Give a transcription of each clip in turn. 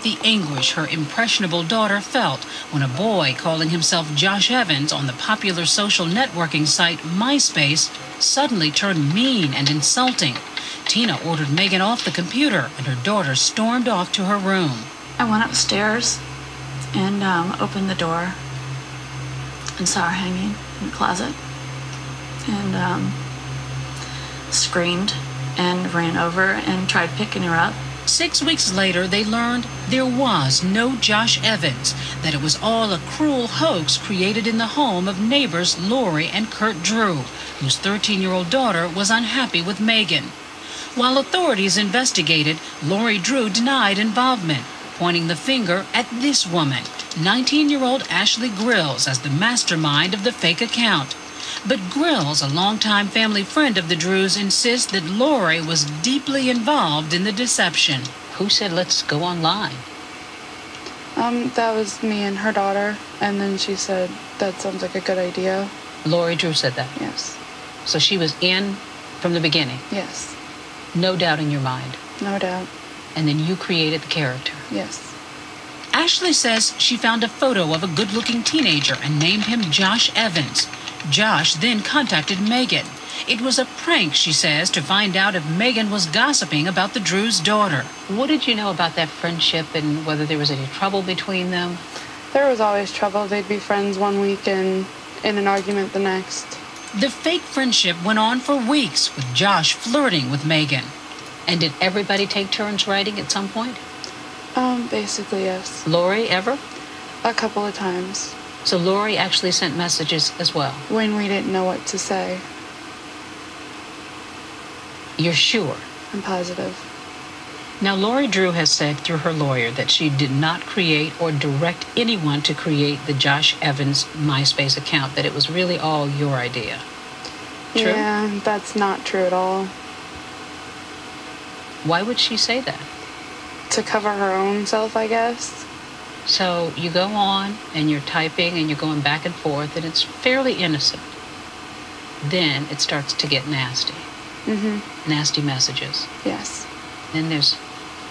about the anguish her impressionable daughter felt when a boy calling himself Josh Evans on the popular social networking site MySpace suddenly turned mean and insulting. Tina ordered Megan off the computer, and her daughter stormed off to her room. I went upstairs and opened the door and saw her hanging in the closet and screamed and ran over and tried picking her up. 6 weeks later, they learned there was no Josh Evans, that it was all a cruel hoax created in the home of neighbors Lori and Kurt Drew, whose 13-year-old daughter was unhappy with Megan. While authorities investigated, Lori Drew denied involvement, pointing the finger at this woman, 19-year-old Ashley Grills, as the mastermind of the fake account. But Grills, a longtime family friend of the Drews, insists that Lori was deeply involved in the deception. Who said, let's go online? That was me and her daughter, and then she said, that sounds like a good idea. Lori Drew said that? Yes. So she was in from the beginning? Yes. No doubt in your mind? No doubt. And then you created the character? Yes. Ashley says she found a photo of a good-looking teenager and named him Josh Evans. Josh then contacted Megan. It was a prank, she says, to find out if Megan was gossiping about the Drews' daughter. What did you know about that friendship and whether there was any trouble between them? There was always trouble. They'd be friends one week and in an argument the next. The fake friendship went on for weeks, with Josh flirting with Megan. And did everybody take turns writing at some point? Basically, yes. Lori, ever? A couple of times. So Lori actually sent messages as well? When we didn't know what to say. You're sure? I'm positive. Now, Lori Drew has said through her lawyer that she did not create or direct anyone to create the Josh Evans MySpace account, that it was really all your idea. True? Yeah, that's not true at all. Why would she say that? To cover her own self, I guess. So you go on and you're typing and you're going back and forth and it's fairly innocent. Then it starts to get nasty. Mm-hmm. Nasty messages. Yes. Then there's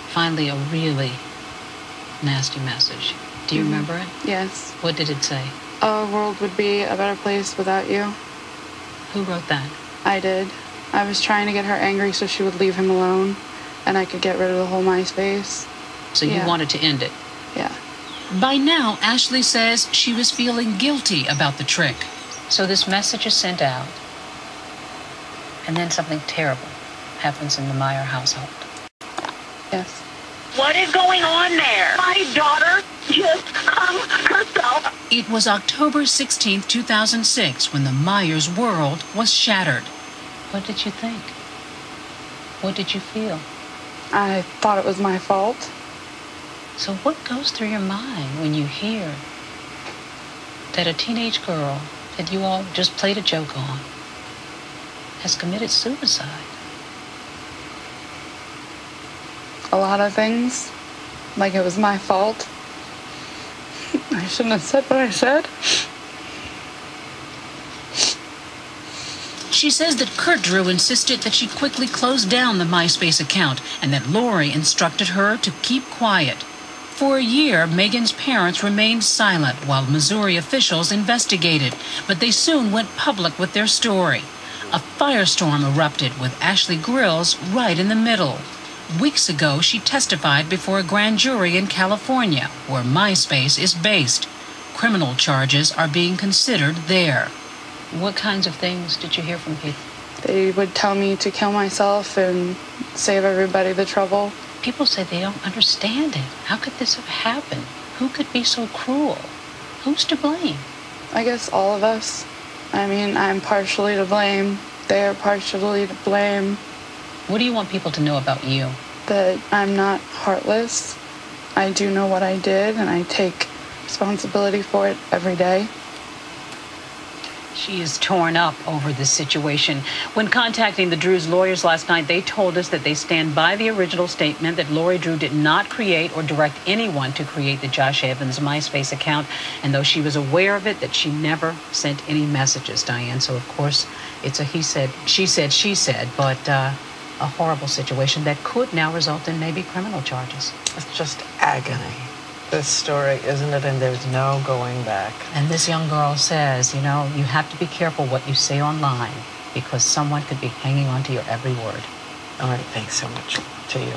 finally a really nasty message. Do you remember it? Yes. What did it say? Our world would be a better place without you. Who wrote that? I did. I was trying to get her angry so she would leave him alone and I could get rid of the whole MySpace. So you wanted to end it? Yeah. By now, Ashley says she was feeling guilty about the trick. So this message is sent out, and then something terrible happens in the Meyer household. Yes. What is going on there? My daughter just hung herself. It was October 16th, 2006, when the Myers world was shattered. What did you think? What did you feel? I thought it was my fault. So what goes through your mind when you hear that a teenage girl that you all just played a joke on has committed suicide? A lot of things. Like it was my fault. I shouldn't have said what I said. She says that Kurt Drew insisted that she quickly close down the MySpace account and that Lori instructed her to keep quiet. For a year, Megan's parents remained silent while Missouri officials investigated, but they soon went public with their story. A firestorm erupted with Ashley Grills right in the middle. Weeks ago, she testified before a grand jury in California, where MySpace is based. Criminal charges are being considered there. What kinds of things did you hear from people? They would tell me to kill myself and save everybody the trouble. People say they don't understand it. How could this have happened? Who could be so cruel? Who's to blame? I guess all of us. I mean, I'm partially to blame. They are partially to blame. What do you want people to know about you? That I'm not heartless. I do know what I did, and I take responsibility for it every day. She is torn up over this situation. When contacting the Drews' lawyers last night, they told us that they stand by the original statement that Lori Drew did not create or direct anyone to create the Josh Evans MySpace account. And though she was aware of it, that she never sent any messages, Diane. So, of course, it's a he said, she said, but a horrible situation that could now result in maybe criminal charges. It's just agony. This story, isn't it? And there's no going back. And this young girl says, you know, you have to be careful what you say online because someone could be hanging on to your every word. All right, thanks so much to you.